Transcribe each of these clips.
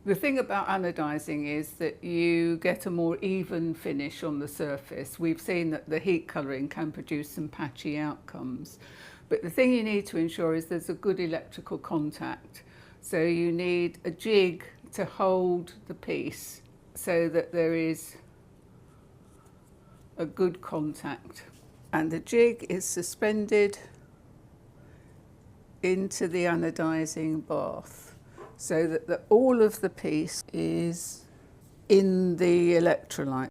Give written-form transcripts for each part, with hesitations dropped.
The thing about anodising is that you get a more even finish on the surface. We've seen that the heat colouring can produce some patchy outcomes. But the thing you need to ensure is there's a good electrical contact. So you need a jig to hold the piece so that there is a good contact. And the jig is suspended into the anodising bath, so that all of the piece is in the electrolyte.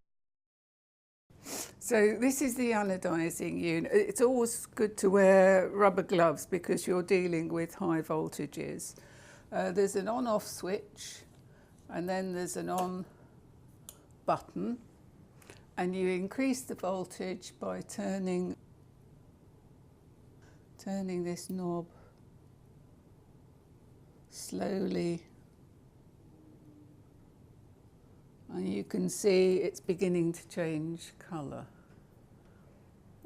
So this is the anodising unit. It's always good to wear rubber gloves because you're dealing with high voltages. There's an on-off switch, and then there's an on button, and you increase the voltage by turning this knob slowly, and you can see it's beginning to change colour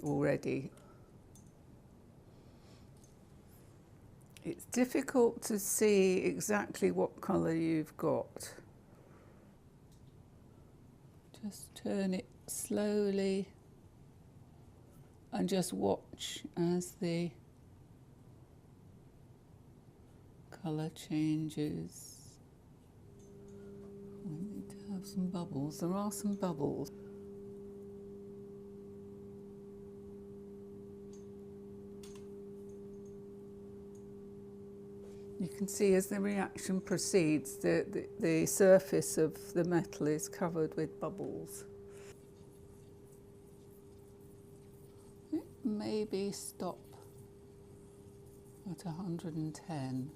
already. It's difficult to see exactly what colour you've got. Just turn it slowly and just watch as the colour changes. We need to have some bubbles. There are some bubbles. You can see as the reaction proceeds, the surface of the metal is covered with bubbles. Maybe stop at 110.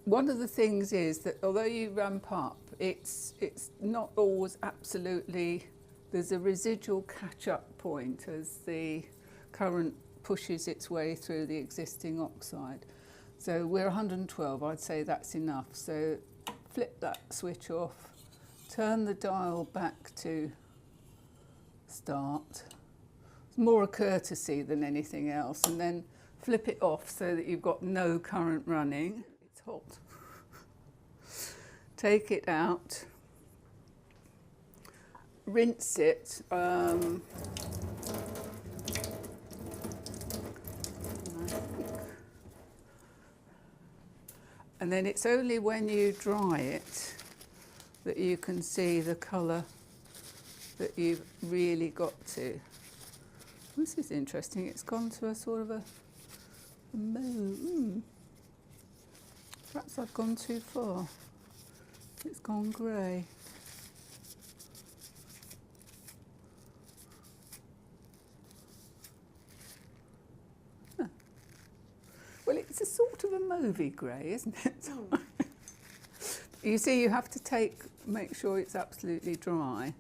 One of the things is that although you ramp up, it's not always absolutely, there's a residual catch-up point as the current pushes its way through the existing oxide. So we're 112, I'd say that's enough. So flip that switch off, turn the dial back to start. It's more a courtesy than anything else, and then flip it off so that you've got no current running. It's hot. Take it out, rinse it. And then it's only when you dry it that you can see the colour that you've really got to. This is interesting. It's gone to a sort of a mauve. Perhaps I've gone too far. It's gone grey. Huh. Well, it's a sort of a mauvey grey, isn't it? You see, you have to make sure it's absolutely dry.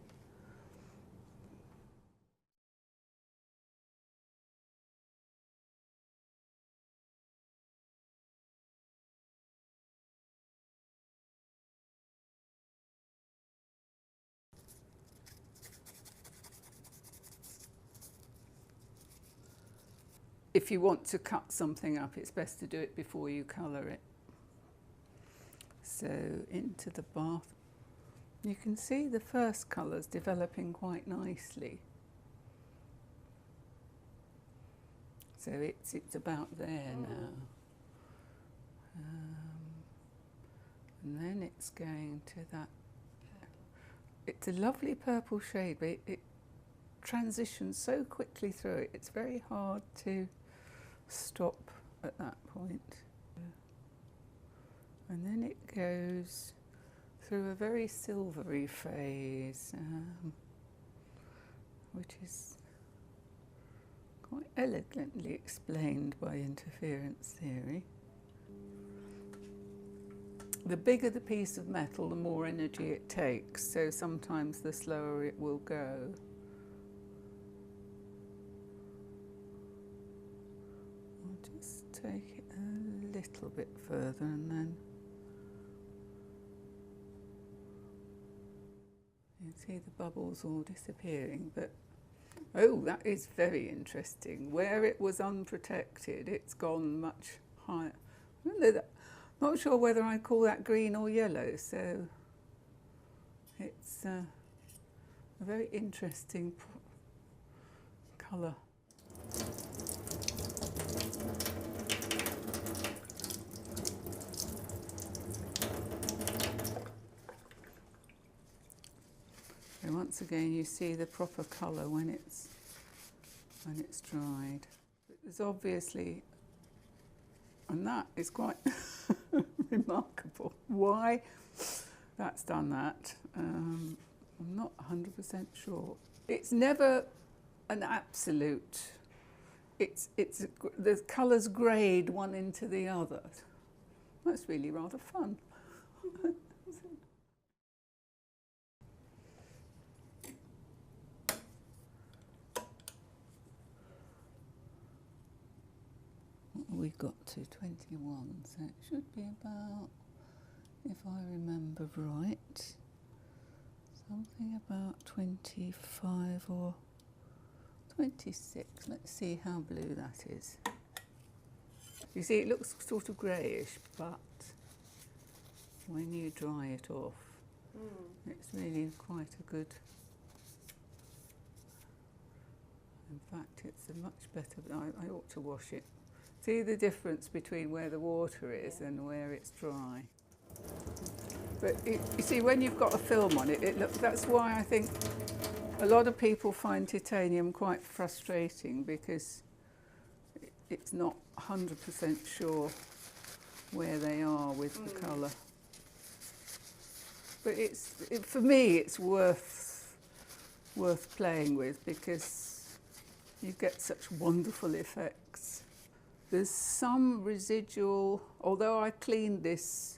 If you want to cut something up, it's best to do it before you colour it. So into the bath. You can see the first colours developing quite nicely. So it's about there now. And then it's going to that. It's a lovely purple shade, but it transitions so quickly through it. It's very hard to stop at that point. And then it goes through a very silvery phase, which is quite elegantly explained by interference theory. The bigger the piece of metal, the more energy it takes, so sometimes the slower it will go. I'll just take it a little bit further and then you see the bubbles all disappearing, but oh, that is very interesting. Where it was unprotected, it's gone much higher. Not sure whether I call that green or yellow, so it's a very interesting colour. So once again, you see the proper colour when it's dried. There's obviously, and that is quite remarkable. Why that's done that, I'm not 100% sure. It's never an absolute. The colours grade one into the other. That's really rather fun. We got to 21, so it should be about, if I remember right, something about 25 or 26. Let's see how blue that is. You see, it looks sort of greyish, but when you dry it off, it's really quite a good. In fact, it's a much better. I ought to wash it. See the difference between where the water is and where it's dry. But you see, when you've got a film on it, that's why I think a lot of people find titanium quite frustrating, because it's not 100% sure where they are with the colour. But for me, it's worth playing with, because you get such wonderful effects. There's some residual, although I cleaned this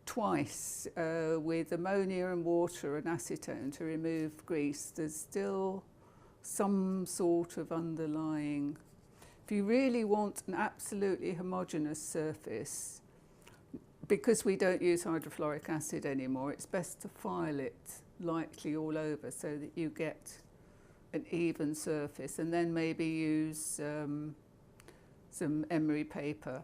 twice with ammonia and water and acetone to remove grease, there's still some sort of underlying. If you really want an absolutely homogeneous surface, because we don't use hydrofluoric acid anymore, it's best to file it lightly all over so that you get an even surface, and then maybe use some emery paper.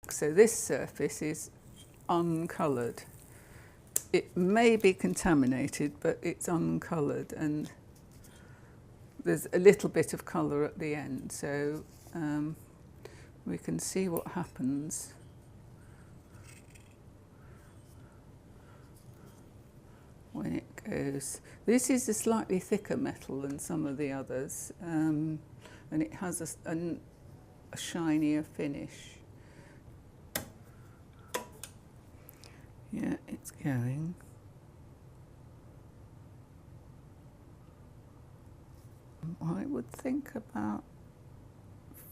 So this surface is uncoloured. It may be contaminated, but it's uncoloured, and there's a little bit of colour at the end, so we can see what happens. When it goes. This is a slightly thicker metal than some of the others, and it has a shinier finish. Yeah, it's going. I would think about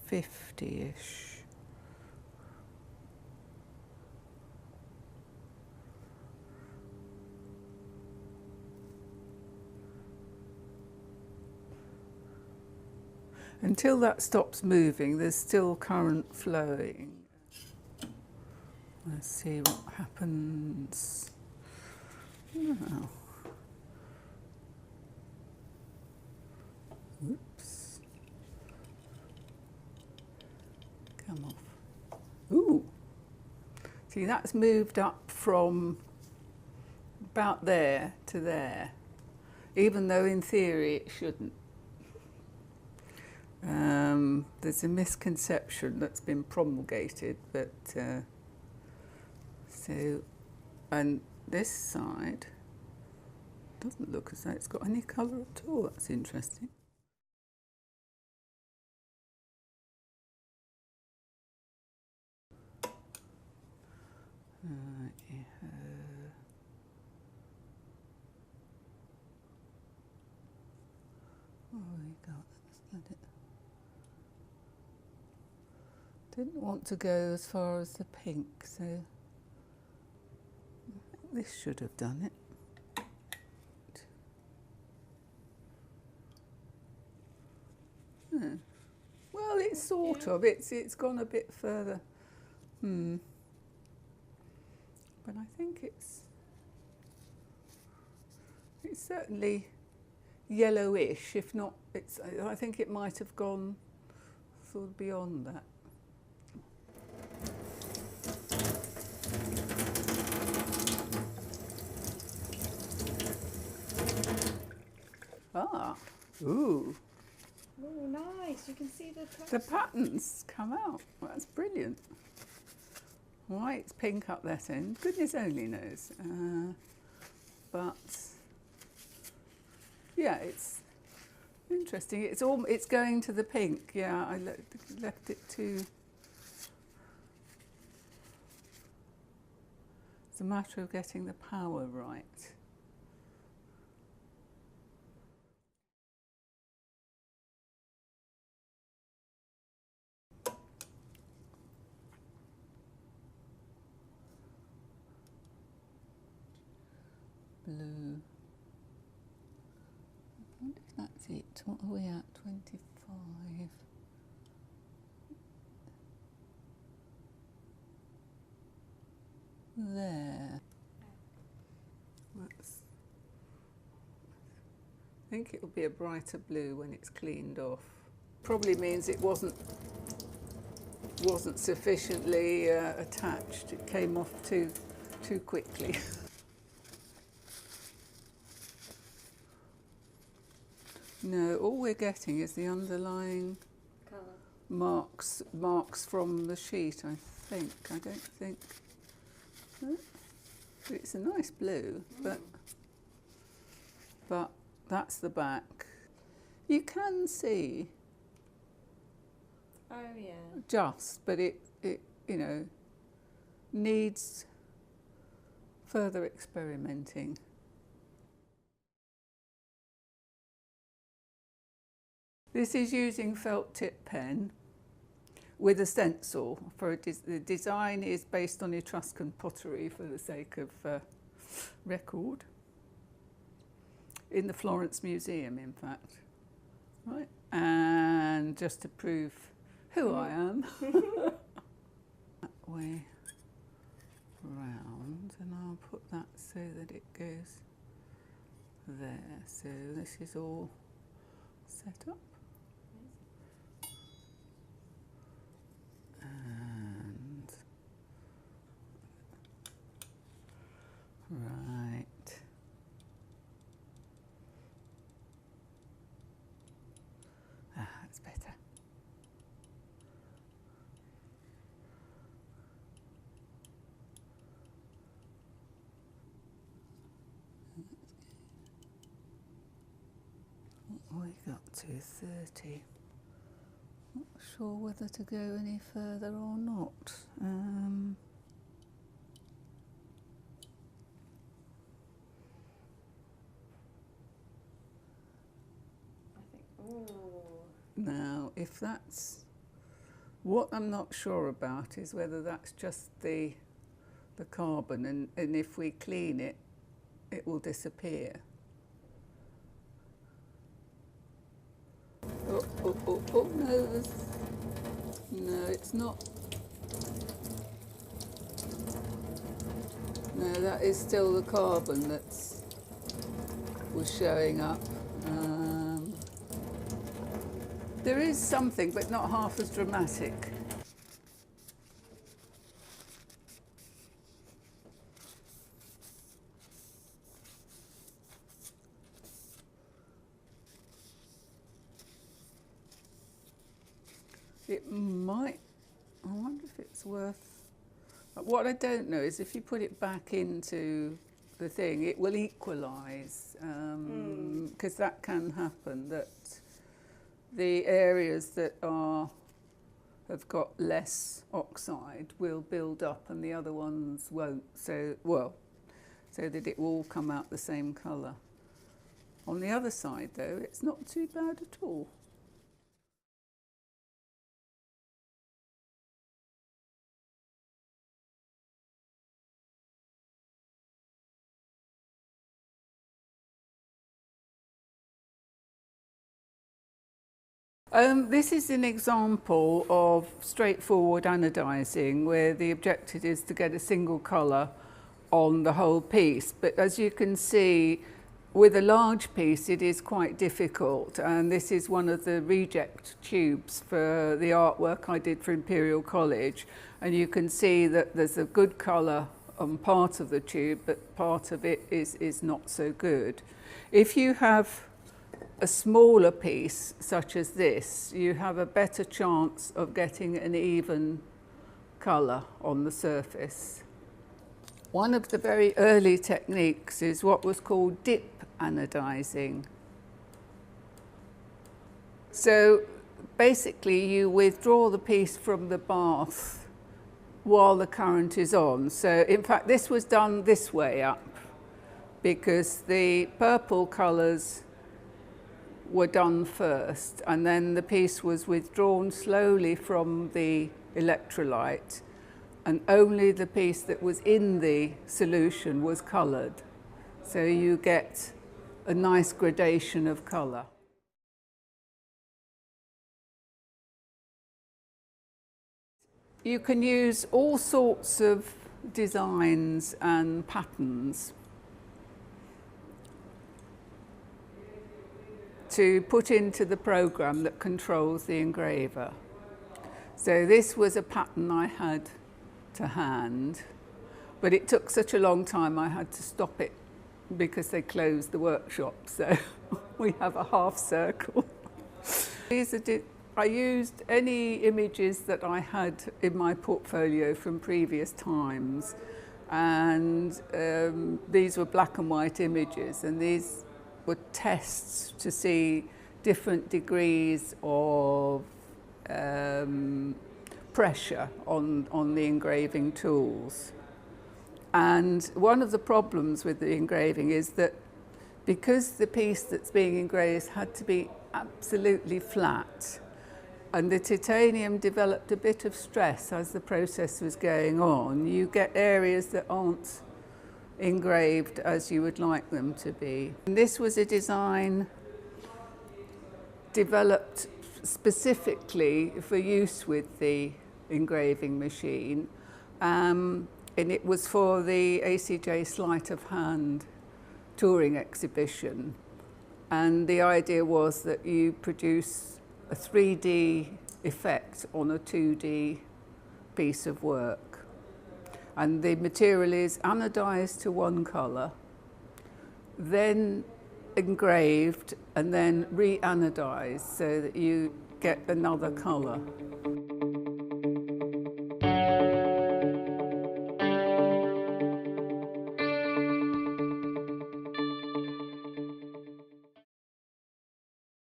50-ish. Until that stops moving, there's still current flowing. Let's see what happens now. Oops. Come off. Ooh. See, that's moved up from about there to there, even though in theory it shouldn't. There's a misconception that's been promulgated, but so, and this side doesn't look as though it's got any colour at all. That's interesting. What have we got? Let's let it. Didn't want to go as far as the pink, so this should have done it. Well, it's sort of. It's gone a bit further. But I think it's certainly yellowish. If not, I think it might have gone sort of beyond that. Ah, ooh. Oh, nice. You can see the patterns. The patterns come out. That's brilliant. Why it's pink up that end, goodness only knows. But yeah, it's interesting. It's going to the pink. Yeah, I left it too. It's a matter of getting the power right. Blue. I wonder if that's it. What are we at? 25. There. That's, I think it'll be a brighter blue when it's cleaned off. Probably means it wasn't sufficiently attached. It came off too quickly. No, all we're getting is the underlying marks from the sheet, I think. I don't think. It's a nice blue, but that's the back. You can see. Oh yeah. Just, but it you know needs further experimenting. This is using felt tip pen with a stencil. The design is based on Etruscan pottery for the sake of record. In the Florence Museum, in fact. Right, and just to prove who I am. That way round, and I'll put that so that it goes there. So this is all set up. And right. That's better. What we got to 30. Not sure whether to go any further or not. I think. Ooh. Now, if that's what I'm not sure about is whether that's just the carbon, and if we clean it, it will disappear. Oh, no, no, it's not. No, that is still the carbon that was showing up. There is something, but not half as dramatic. It might, I wonder if it's worth, what I don't know is if you put it back into the thing, it will equalise, because that can happen, that the areas that are have got less oxide will build up and the other ones won't, so that it will all come out the same colour. On the other side though, it's not too bad at all. This is an example of straightforward anodising where the objective is to get a single colour on the whole piece, but as you can see with a large piece it is quite difficult, and this is one of the reject tubes for the artwork I did for Imperial College, and you can see that there's a good colour on part of the tube but part of it is not so good. If you have a smaller piece such as this, you have a better chance of getting an even colour on the surface. One of the very early techniques is what was called dip anodising. So basically you withdraw the piece from the bath while the current is on. So in fact this was done this way up because the purple colours were done first, and then the piece was withdrawn slowly from the electrolyte, and only the piece that was in the solution was coloured. So you get a nice gradation of colour. You can use all sorts of designs and patterns to put into the program that controls the engraver. So this was a pattern I had to hand, but it took such a long time I had to stop it because they closed the workshop, so we have a half circle. I used any images that I had in my portfolio from previous times, and these were black and white images, and these were tests to see different degrees of pressure on the engraving tools. And one of the problems with the engraving is that because the piece that's being engraved had to be absolutely flat, and the titanium developed a bit of stress as the process was going on, you get areas that aren't engraved as you would like them to be. And this was a design developed specifically for use with the engraving machine, and it was for the ACJ Sleight of Hand touring exhibition, and the idea was that you produce a 3D effect on a 2D piece of work. And the material is anodized to one colour, then engraved and then re-anodized so that you get another colour.